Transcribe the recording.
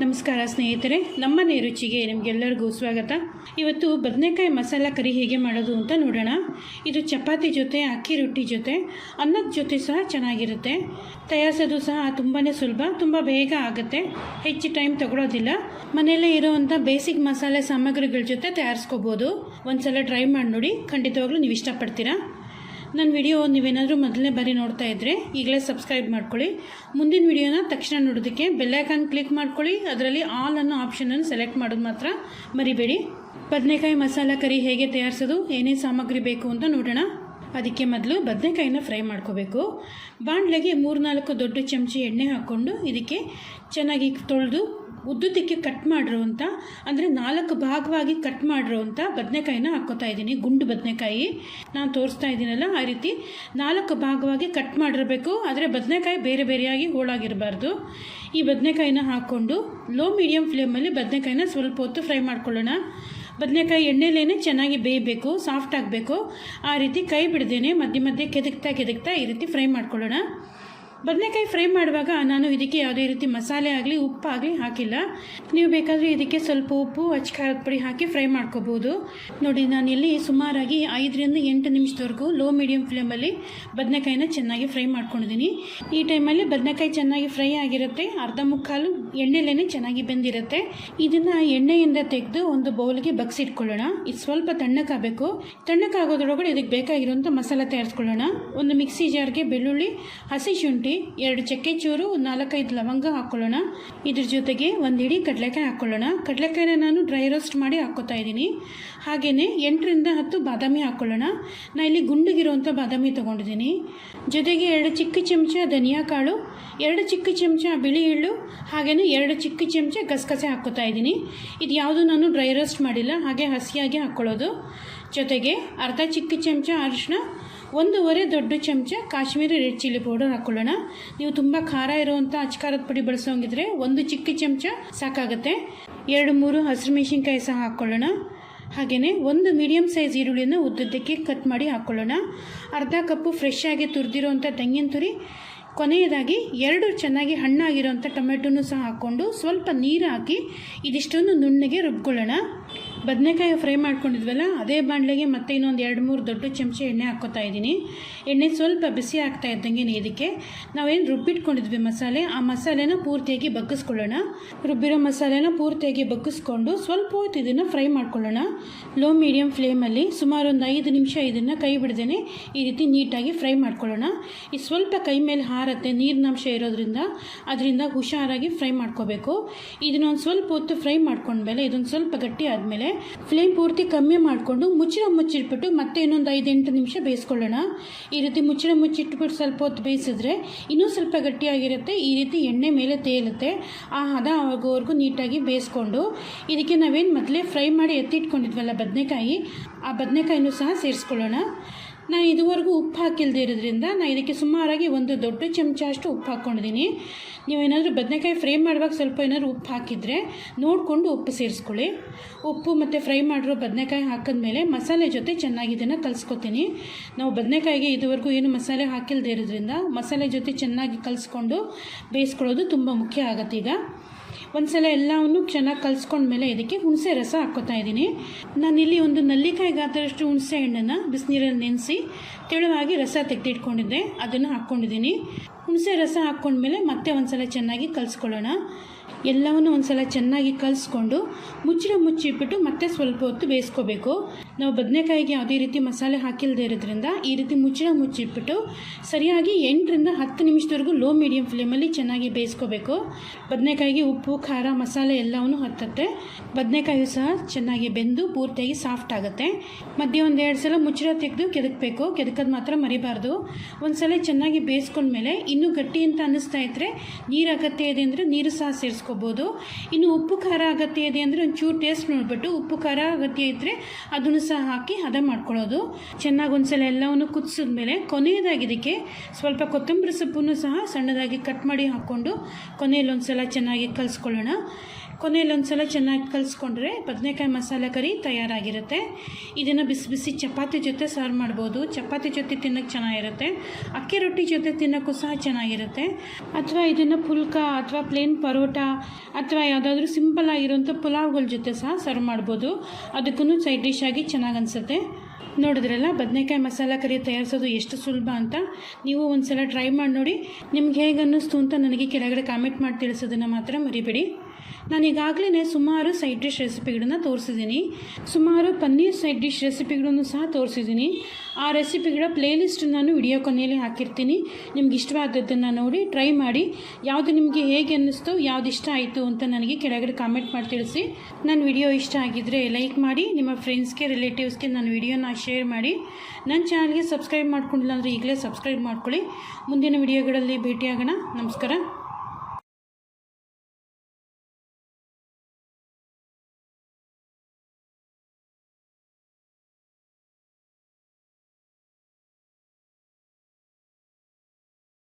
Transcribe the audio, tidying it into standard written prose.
ನಮಸ್ಕಾರ ಸ್ನೇಹಿತರೆ, ನಮ್ಮನೆ ರುಚಿಗೆ ನಿಮಗೆಲ್ಲರಿಗೂ ಸ್ವಾಗತ. ಇವತ್ತು ಬದನೆಕಾಯಿ ಮಸಾಲ ಕರಿ ಹೇಗೆ ಮಾಡೋದು ಅಂತ ನೋಡೋಣ. ಇದು ಚಪಾತಿ ಜೊತೆ, ಅಕ್ಕಿ ರೊಟ್ಟಿ ಜೊತೆ, ಅನ್ನದ ಜೊತೆ ಸಹ ಚೆನ್ನಾಗಿರುತ್ತೆ. ತಯಾರಿಸೋದು ಸಹ ತುಂಬಾ ಸುಲಭ, ತುಂಬ ಬೇಗ ಆಗುತ್ತೆ, ಹೆಚ್ಚು ಟೈಮ್ ತಗೊಳ್ಳೋದಿಲ್ಲ. ಮನೆಯಲ್ಲೇ ಇರೋವಂಥ ಬೇಸಿಕ್ ಮಸಾಲೆ ಸಾಮಗ್ರಿಗಳ ಜೊತೆ ತಯಾರಿಸ್ಕೋಬೋದು. ಒಂದ್ಸಲ ಟ್ರೈ ಮಾಡಿ ನೋಡಿ, ಖಂಡಿತವಾಗ್ಲೂ ನೀವು ಇಷ್ಟಪಡ್ತೀರಾ. ನನ್ನ ವಿಡಿಯೋ ನೀವೇನಾದರೂ ಮೊದಲನೇ ಬಾರಿ ನೋಡ್ತಾ ಇದ್ದರೆ ಈಗಲೇ ಸಬ್ಸ್ಕ್ರೈಬ್ ಮಾಡ್ಕೊಳ್ಳಿ. ಮುಂದಿನ ವಿಡಿಯೋನ ತಕ್ಷಣ ನೋಡೋದಕ್ಕೆ ಬೆಲ್ಲೈಕಾನ್ ಕ್ಲಿಕ್ ಮಾಡ್ಕೊಳ್ಳಿ. ಅದರಲ್ಲಿ ಆಲ್ ಅನ್ನೋ ಆಪ್ಷನನ್ನು ಸೆಲೆಕ್ಟ್ ಮಾಡೋದು ಮಾತ್ರ ಮರಿಬೇಡಿ. ಬದನೆಕಾಯಿ ಮಸಾಲ ಕರಿ ಹೇಗೆ ತಯಾರಿಸೋದು, ಏನೇ ಸಾಮಗ್ರಿ ಬೇಕು ಅಂತ ನೋಡೋಣ. ಅದಕ್ಕೆ ಮೊದಲು ಬದನೆಕಾಯಿನ ಫ್ರೈ ಮಾಡ್ಕೋಬೇಕು. ಬಾಣಲೆಗೆ 3-4 ದೊಡ್ಡ ಚಮಚ ಎಣ್ಣೆ ಹಾಕ್ಕೊಂಡು ಇದಕ್ಕೆ ಚೆನ್ನಾಗಿ ತೊಳೆದು ಉದ್ದುದಕ್ಕೆ ಕಟ್ ಮಾಡಿರುವಂಥ, ಅಂದರೆ 4 ಭಾಗವಾಗಿ ಕಟ್ ಮಾಡಿರುವಂಥ ಬದನೆಕಾಯಿನ ಹಾಕ್ಕೋತಾ ಇದ್ದೀನಿ. ಗುಂಡು ಬದನೆಕಾಯಿ ನಾನು ತೋರಿಸ್ತಾ ಇದ್ದೀನಲ್ಲ, ಆ ರೀತಿ 4 ಭಾಗವಾಗಿ ಕಟ್ ಮಾಡಿರಬೇಕು. ಆದರೆ ಬದನೆಕಾಯಿ ಬೇರೆ ಬೇರೆಯಾಗಿ ಹೋಳಾಗಿರಬಾರ್ದು. ಈ ಬದನೆಕಾಯಿನ ಹಾಕ್ಕೊಂಡು ಲೋ ಮೀಡಿಯಮ್ ಫ್ಲೇಮಲ್ಲಿ ಬದನೆಕಾಯಿನ ಸ್ವಲ್ಪ ಹೊತ್ತು ಫ್ರೈ ಮಾಡ್ಕೊಳ್ಳೋಣ. ಬದನೆಕಾಯಿ ಎಣ್ಣೆಲೇನೆ ಚೆನ್ನಾಗಿ ಬೇಯಬೇಕು, ಸಾಫ್ಟ್ ಆಗಬೇಕು. ಆ ರೀತಿ ಕೈ ಬಿಡ್ದೇನೆ ಮಧ್ಯೆ ಮಧ್ಯೆ ಕೆದಕ್ತಾ ಈ ರೀತಿ ಫ್ರೈ ಮಾಡ್ಕೊಳ್ಳೋಣ. ಬದನೆಕಾಯಿ ಫ್ರೈ ಮಾಡುವಾಗ ನಾನು ಇದಕ್ಕೆ ಯಾವುದೇ ರೀತಿ ಮಸಾಲೆ ಆಗಲಿ ಉಪ್ಪಾಗಲಿ ಹಾಕಿಲ್ಲ. ನೀವು ಬೇಕಾದರೆ ಇದಕ್ಕೆ ಸ್ವಲ್ಪ ಉಪ್ಪು, ಖಾರದ ಪುಡಿ ಹಾಕಿ ಫ್ರೈ ಮಾಡ್ಕೋಬೋದು. ನೋಡಿ, ನಾನಿಲ್ಲಿ ಸುಮಾರಾಗಿ 5-8 ನಿಮಿಷದವರೆಗೂ ಲೋ ಮೀಡಿಯಮ್ ಫ್ಲೇಮಲ್ಲಿ ಬದನೆಕಾಯಿನ ಚೆನ್ನಾಗಿ ಫ್ರೈ ಮಾಡ್ಕೊಂಡಿದ್ದೀನಿ. ಈ ಟೈಮಲ್ಲಿ ಬದನೆಕಾಯಿ ಚೆನ್ನಾಗಿ ಫ್ರೈ ಆಗಿರುತ್ತೆ, ಅರ್ಧ ಮುಕ್ಕಾಲು ಎಣ್ಣೆಲೇನೆ ಚೆನ್ನಾಗಿ ಬೆಂದಿರುತ್ತೆ. ಇದನ್ನು ಎಣ್ಣೆಯಿಂದ ತೆಗೆದು ಒಂದು ಬೌಲ್ಗೆ ಬಗ್ಸಿಟ್ಕೊಳ್ಳೋಣ. ಇದು ಸ್ವಲ್ಪ ತಣ್ಣಕ್ಕಾಗಬೇಕು. ತಣ್ಣಕ್ಕಾಗೋದ್ರೊಳಗಡೆ ಇದಕ್ಕೆ ಬೇಕಾಗಿರುವಂಥ ಮಸಾಲೆ ತಯಾರಿಸ್ಕೊಳ್ಳೋಣ. ಒಂದು ಮಿಕ್ಸಿ ಜಾರ್ಗೆ ಬೆಳ್ಳುಳ್ಳಿ, ಹಸಿ ಶುಂಠಿ, 2 ಚಕ್ಕೆ ಚೂರು, 4-5 ಲವಂಗ ಹಾಕ್ಕೊಳ್ಳೋಣ. ಇದ್ರ ಜೊತೆಗೆ 1 ಹಿಡಿ ಕಡಲೆಕಾಯಿ ಹಾಕ್ಕೊಳ್ಳೋಣ. ಕಡಲೆಕಾಯಿನ ನಾನು ಡ್ರೈ ರೋಸ್ಟ್ ಮಾಡಿ ಹಾಕ್ಕೋತಾ ಇದ್ದೀನಿ. ಹಾಗೆಯೇ 8-10 ಬಾದಾಮಿ ಹಾಕ್ಕೊಳ್ಳೋಣ. ನಾನು ಇಲ್ಲಿ ಗುಂಡಿಗಿರುವಂಥ ಬಾದಾಮಿ ತೊಗೊಂಡಿದ್ದೀನಿ. ಜೊತೆಗೆ 2 ಚಿಕ್ಕ ಚಮಚ ಧನಿಯಾ ಕಾಳು, 2 ಚಿಕ್ಕ ಚಮಚ ಬಿಳಿ ಎಳ್ಳು, ಹಾಗೆಯೇ 2 ಚಿಕ್ಕ ಚಮಚ ಗಸಗಸೆ ಹಾಕ್ಕೋತಾ ಇದ್ದೀನಿ. ಇದು ಯಾವುದು ನಾನು ಡ್ರೈ ರೋಸ್ಟ್ ಮಾಡಿಲ್ಲ, ಹಾಗೆ ಹಸಿಯಾಗಿ ಹಾಕ್ಕೊಳ್ಳೋದು. ಜೊತೆಗೆ ಅರ್ಧ ಚಿಕ್ಕ ಚಮಚ ಅರಿಶಿನ, 1.5 ದೊಡ್ಡ ಚಮಚ ಕಾಶ್ಮೀರಿ ರೆಡ್ ಚಿಲ್ಲಿ ಪೌಡರ್ ಹಾಕ್ಕೊಳ್ಳೋಣ. ನೀವು ತುಂಬ ಖಾರ ಇರುವಂಥ ಖಾರದ ಪುಡಿ ಬಳಸೋಂಗಿದ್ರೆ 1 ಚಿಕ್ಕ ಚಮಚ ಸಾಕಾಗುತ್ತೆ. 2-3 ಹಸಿರು ಮೆಣಸಿನ್ಕಾಯಿ ಸಹ ಹಾಕ್ಕೊಳ್ಳೋಣ. ಹಾಗೆಯೇ 1 ಮೀಡಿಯಮ್ ಸೈಜ್ ಈರುಳ್ಳಿಯನ್ನು ಉದ್ದುದ್ದಕ್ಕೆ ಕಟ್ ಮಾಡಿ ಹಾಕ್ಕೊಳ್ಳೋಣ. ಅರ್ಧ ಕಪ್ಪು ಫ್ರೆಶ್ ಆಗಿ ತುರಿದಿರೋಂಥ ತೆಂಗಿನ ತುರಿ, ಕೊನೆಯದಾಗಿ 2 ಚೆನ್ನಾಗಿ ಹಣ್ಣಾಗಿರೋಂಥ ಟೊಮೆಟೊನೂ ಸಹ ಹಾಕ್ಕೊಂಡು ಸ್ವಲ್ಪ ನೀರು ಹಾಕಿ ಇದಿಷ್ಟನ್ನು ನುಣ್ಣಗೆ ರುಬ್ಕೊಳ್ಳೋಣ. ಬದನೆಕಾಯಿ ಫ್ರೈ ಮಾಡ್ಕೊಂಡಿದ್ವಲ್ಲ, ಅದೇ ಬಾಣಲೆಗೆ ಮತ್ತೆ ಇನ್ನೊಂದು 2-3 ದೊಡ್ಡ ಚಮಚ ಎಣ್ಣೆ ಹಾಕ್ಕೋತಾ ಇದ್ದೀನಿ. ಎಣ್ಣೆ ಸ್ವಲ್ಪ ಬಿಸಿ ಆಗ್ತಾ ಇದ್ದಂಗೆ ಇದಕ್ಕೆ ನಾವೇನು ರುಬ್ಬಿಟ್ಕೊಂಡಿದ್ವಿ ಮಸಾಲೆ, ಆ ಮಸಾಲೆನ ಪೂರ್ತಿಯಾಗಿ ಬಗ್ಗಿಸ್ಕೊಳ್ಳೋಣ. ರುಬ್ಬಿರೋ ಮಸಾಲೆನ ಪೂರ್ತಿಯಾಗಿ ಬಗ್ಗಿಸ್ಕೊಂಡು ಸ್ವಲ್ಪ ಹೊತ್ತು ಇದನ್ನು ಫ್ರೈ ಮಾಡ್ಕೊಳ್ಳೋಣ. ಲೋ ಮೀಡಿಯಮ್ ಫ್ಲೇಮಲ್ಲಿ ಸುಮಾರು ಒಂದು 5 ನಿಮಿಷ ಇದನ್ನು ಕೈ ಬಿಡ್ದೇನೆ ಈ ರೀತಿ ನೀಟಾಗಿ ಫ್ರೈ ಮಾಡ್ಕೊಳ್ಳೋಣ. ಇದು ಸ್ವಲ್ಪ ಕೈ ಮೇಲೆ ಹಾರತ್ತೆ, ನೀರಿನಂಶ ಇರೋದ್ರಿಂದ ಅದರಿಂದ ಹುಷಾರಾಗಿ ಫ್ರೈ ಮಾಡ್ಕೋಬೇಕು. ಇದನ್ನೊಂದು ಸ್ವಲ್ಪ ಹೊತ್ತು ಫ್ರೈ ಮಾಡ್ಕೊಂಡ್ಮೇಲೆ ಇದೊಂದು ಸ್ವಲ್ಪ ಗಟ್ಟಿ ಆದಮೇಲೆ ಫ್ಲೇಮ್ ಪೂರ್ತಿ ಕಮ್ಮಿ ಮಾಡಿಕೊಂಡು ಮುಚ್ಚಿಟ್ಬಿಟ್ಟು ಮತ್ತೆ ಇನ್ನೊಂದು 5-8 ನಿಮಿಷ ಬೇಯಿಸ್ಕೊಳ್ಳೋಣ. ಈ ರೀತಿ ಮುಚ್ಚಿಟ್ಬಿಟ್ಟು ಸ್ವಲ್ಪ ಹೊತ್ತು ಬೇಯಿಸಿದ್ರೆ ಇನ್ನೂ ಸ್ವಲ್ಪ ಗಟ್ಟಿಯಾಗಿರುತ್ತೆ. ಈ ರೀತಿ ಎಣ್ಣೆ ಮೇಲೆ ತೇಲುತ್ತೆ. ಆ ಹದ ಆಗೋವರೆಗೂ ನೀಟಾಗಿ ಬೇಯಿಸ್ಕೊಂಡು ಇದಕ್ಕೆ ನಾವೇನು ಮೊದಲೇ ಫ್ರೈ ಮಾಡಿ ಎತ್ತಿಟ್ಕೊಂಡಿದ್ವಲ್ಲ ಬದನೆಕಾಯಿ, ಆ ಬದನೆಕಾಯಿನೂ ಸಹ ಸೇರಿಸ್ಕೊಳ್ಳೋಣ. ನಾನು ಇದುವರೆಗೂ ಉಪ್ಪು ಹಾಕಿಲ್ಲದೆ ಇರೋದ್ರಿಂದ ನಾನು ಇದಕ್ಕೆ ಸುಮಾರಾಗಿ 1 ದೊಡ್ಡ ಚಮಚ ಅಷ್ಟು ಉಪ್ಪು ಹಾಕ್ಕೊಂಡಿದ್ದೀನಿ. ನೀವೇನಾದರೂ ಬದನೆಕಾಯಿ ಫ್ರೈ ಮಾಡುವಾಗ ಸ್ವಲ್ಪ ಏನಾದರೂ ಉಪ್ಪು ಹಾಕಿದರೆ ನೋಡಿಕೊಂಡು ಉಪ್ಪು ಸೇರಿಸ್ಕೊಳ್ಳಿ. ಉಪ್ಪು ಮತ್ತು ಫ್ರೈ ಮಾಡಿರೋ ಬದನೆಕಾಯಿ ಹಾಕಿದ್ಮೇಲೆ ಮಸಾಲೆ ಜೊತೆ ಚೆನ್ನಾಗಿ ಇದನ್ನು ಕಲಿಸ್ಕೊತೀನಿ. ನಾವು ಬದನೆಕಾಯಿಗೆ ಇದುವರೆಗೂ ಏನು ಮಸಾಲೆ ಹಾಕಿಲ್ಲದೆ ಇರೋದ್ರಿಂದ ಮಸಾಲೆ ಜೊತೆ ಚೆನ್ನಾಗಿ ಕಲಿಸ್ಕೊಂಡು ಬೇಯಿಸ್ಕೊಳ್ಳೋದು ತುಂಬ ಮುಖ್ಯ ಆಗುತ್ತೆ. ಈಗ ಒಂದ್ಸಲ ಎಲ್ಲವನ್ನು ಚೆನ್ನಾಗಿ ಕಲಿಸ್ಕೊಂಡ್ಮೇಲೆ ಇದಕ್ಕೆ ಹುಣಸೆ ರಸ ಹಾಕ್ಕೋತಾ ಇದ್ದೀನಿ. ನಾನಿಲ್ಲಿ ಒಂದು ನಲ್ಲಿಕಾಯಿ ಗಾತ್ರಷ್ಟು ಹುಣಸೆ ಹಣ್ಣನ್ನು ಬಿಸಿನೀರಲ್ಲಿ ನೆನೆಸಿ ತೆಳುವಾಗಿ ರಸ ತೆಗೆದಿಟ್ಕೊಂಡಿದ್ದೆ, ಅದನ್ನು ಹಾಕ್ಕೊಂಡಿದ್ದೀನಿ. ಹುಣಸೆ ರಸ ಹಾಕ್ಕೊಂಡ್ಮೇಲೆ ಮತ್ತೆ ಒಂದ್ಸಲ ಚೆನ್ನಾಗಿ ಕಲಿಸ್ಕೊಳ್ಳೋಣ. ಎಲ್ಲವನ್ನು ಒಂದ್ಸಲ ಚೆನ್ನಾಗಿ ಕಲಿಸ್ಕೊಂಡು ಮುಚ್ಚಿಬಿಟ್ಟು ಮತ್ತೆ ಸ್ವಲ್ಪ ಹೊತ್ತು ಬೇಯಿಸ್ಕೋಬೇಕು. ನಾವು ಬದನೆಕಾಯಿಗೆ ಯಾವುದೇ ರೀತಿ ಮಸಾಲೆ ಹಾಕಿಲ್ಲದೆ ಇರೋದ್ರಿಂದ ಈ ರೀತಿ ಮುಚ್ಚಿಬಿಟ್ಟು ಸರಿಯಾಗಿ 8-10 ನಿಮಿಷದವರೆಗೂ ಲೋ ಮೀಡಿಯಮ್ ಫ್ಲೇಮಲ್ಲಿ ಚೆನ್ನಾಗಿ ಬೇಯಿಸ್ಕೋಬೇಕು. ಬದನೆಕಾಯಿಗೆ ಉಪ್ಪು, ಖಾರ, ಮಸಾಲೆ ಎಲ್ಲವನ್ನೂ ಹತ್ತುತ್ತೆ. ಬದನೆಕಾಯಿ ಸಹ ಚೆನ್ನಾಗಿ ಬೆಂದು ಪೂರ್ತಿಯಾಗಿ ಸಾಫ್ಟ್ ಆಗುತ್ತೆ. ಮಧ್ಯೆ 1-2 ಸಲ ಮುಚ್ಚಳ ತೆಗೆದು ಕೆದಕಬೇಕು. ಕೆದಕೋದು ಮಾತ್ರ ಮರಿಬಾರ್ದು. ಒಂದ್ಸಲ ಚೆನ್ನಾಗಿ ಬೇಯಿಸ್ಕೊಂಡ್ಮೇಲೆ ಇನ್ನೂ ಗಟ್ಟಿ ಅಂತ ಅನ್ನಿಸ್ತಾ ಇದ್ದರೆ ನೀರು ಅಗತ್ಯ ಇದೆ ಅಂದರೆ ನೀರು ಸಹ ಸೇರಿಸ್ಕೋಬೋದು. ಇನ್ನು ಉಪ್ಪು ಖಾರ ಅಗತ್ಯ ಇದೆ ಅಂದರೆ ಒಂಚೂರು ಟೇಸ್ಟ್ ನೋಡಿಬಿಟ್ಟು ಉಪ್ಪು ಖಾರ ಅಗತ್ಯ ಇದ್ದರೆ ಅದನ್ನು ಸಹ ಹಾಕಿ ಹದ ಮಾಡ್ಕೊಳ್ಳೋದು. ಚೆನ್ನಾಗಿ ಒಂದ್ಸಲ ಎಲ್ಲವನ್ನು ಕುದಿಸಿದ್ಮೇಲೆ ಕೊನೆಯದಾಗಿ ಇದಕ್ಕೆ ಸ್ವಲ್ಪ ಕೊತ್ತಂಬರಿ ಸೊಪ್ಪನ್ನು ಸಹ ಸಣ್ಣದಾಗಿ ಕಟ್ ಮಾಡಿ ಹಾಕ್ಕೊಂಡು ಕೊನೆಯಲ್ಲಿ ಒಂದ್ಸಲ ಚೆನ್ನಾಗಿ ಕಲಿಸ್ಕೊಳ್ಳೋಣ. ಕೊನೆಯಲ್ಲಿ ಒಂದ್ಸಲ ಚೆನ್ನಾಗಿ ಕಲಿಸ್ಕೊಂಡ್ರೆ ಬದನೆಕಾಯಿ ಮಸಾಲೆ ಕರಿ ತಯಾರಾಗಿರುತ್ತೆ. ಇದನ್ನು ಬಿಸಿ ಬಿಸಿ ಚಪಾತಿ ಜೊತೆ ಸರ್ವ್ ಮಾಡ್ಬೋದು. ಚಪಾತಿ ಜೊತೆ ತಿನ್ನೋಕ್ಕೆ ಚೆನ್ನಾಗಿರುತ್ತೆ, ಅಕ್ಕಿ ರೊಟ್ಟಿ ಜೊತೆ ತಿನ್ನೋಕ್ಕೂ ಸಹ ಚೆನ್ನಾಗಿರುತ್ತೆ. ಅಥವಾ ಇದನ್ನು ಪುಲ್ಕ ಅಥವಾ ಪ್ಲೇನ್ ಪರೋಟ ಅಥವಾ ಯಾವುದಾದ್ರೂ ಸಿಂಪಲ್ ಆಗಿರೋಂಥ ಪುಲಾವ್ಗಳ ಜೊತೆ ಸಹ ಸರ್ವ್ ಮಾಡ್ಬೋದು. ಅದಕ್ಕೂ ಸೈಡ್ ಡಿಶ್ ಆಗಿ ಚೆನ್ನಾಗಿ ಅನಿಸುತ್ತೆ. ನೋಡಿದ್ರಲ್ಲ ಬದನೆಕಾಯಿ ಮಸಾಲ ಕರಿ ತಯಾರಿಸೋದು ಎಷ್ಟು ಸುಲಭ ಅಂತ. ನೀವು ಒಂದು ಸಲ ಟ್ರೈ ಮಾಡಿ ನೋಡಿ. ನಿಮ್ಗೆ ಹೇಗೆ ಅನ್ನಿಸ್ತು ಅಂತ ನನಗೆ ಕೆಳಗಡೆ ಕಾಮೆಂಟ್ ಮಾಡಿ ತಿಳಿಸೋದನ್ನು ಮಾತ್ರ ಮರಿಬೇಡಿ. ನಾನು ಈಗಾಗಲೇ ಸುಮಾರು ಸೈಡ್ ಡಿಶ್ ರೆಸಿಪಿಗಳನ್ನು ತೋರಿಸಿದ್ದೀನಿ. ಸುಮಾರು ಪನ್ನೀರ್ ಸೈಡ್ ಡಿಶ್ ರೆಸಿಪಿಗಳನ್ನು ಸಹ ತೋರಿಸಿದ್ದೀನಿ. ಆ ರೆಸಿಪಿಗಳ ಪ್ಲೇಲಿಸ್ಟ್ ನಾನು ವಿಡಿಯೋ ಕೊನೆಯಲ್ಲಿ ಹಾಕಿರ್ತೀನಿ. ನಿಮ್ಗೆ ಇಷ್ಟವಾದದ್ದನ್ನು ನೋಡಿ ಟ್ರೈ ಮಾಡಿ. ಯಾವುದು ನಿಮಗೆ ಹೇಗೆ ಅನ್ನಿಸ್ತು, ಯಾವುದು ಇಷ್ಟ ಆಯಿತು ಅಂತ ನನಗೆ ಕೆಳಗಡೆ ಕಾಮೆಂಟ್ ಮಾಡಿ ತಿಳಿಸಿ. ನನ್ನ ವಿಡಿಯೋ ಇಷ್ಟ ಆಗಿದ್ದರೆ ಲೈಕ್ ಮಾಡಿ, ನಿಮ್ಮ ಫ್ರೆಂಡ್ಸ್ಗೆ ರಿಲೇಟಿವ್ಸ್ಗೆ ನನ್ನ ವಿಡಿಯೋನ ಶೇರ್ ಮಾಡಿ. ನನ್ನ ಚಾನಲ್ಗೆ ಸಬ್ಸ್ಕ್ರೈಬ್ ಮಾಡ್ಕೊಂಡಿಲ್ಲ ಅಂದರೆ ಈಗಲೇ ಸಬ್ಸ್ಕ್ರೈಬ್ ಮಾಡ್ಕೊಳ್ಳಿ. ಮುಂದಿನ ವಿಡಿಯೋಗಳಲ್ಲಿ ಭೇಟಿಯಾಗೋಣ. ನಮಸ್ಕಾರ.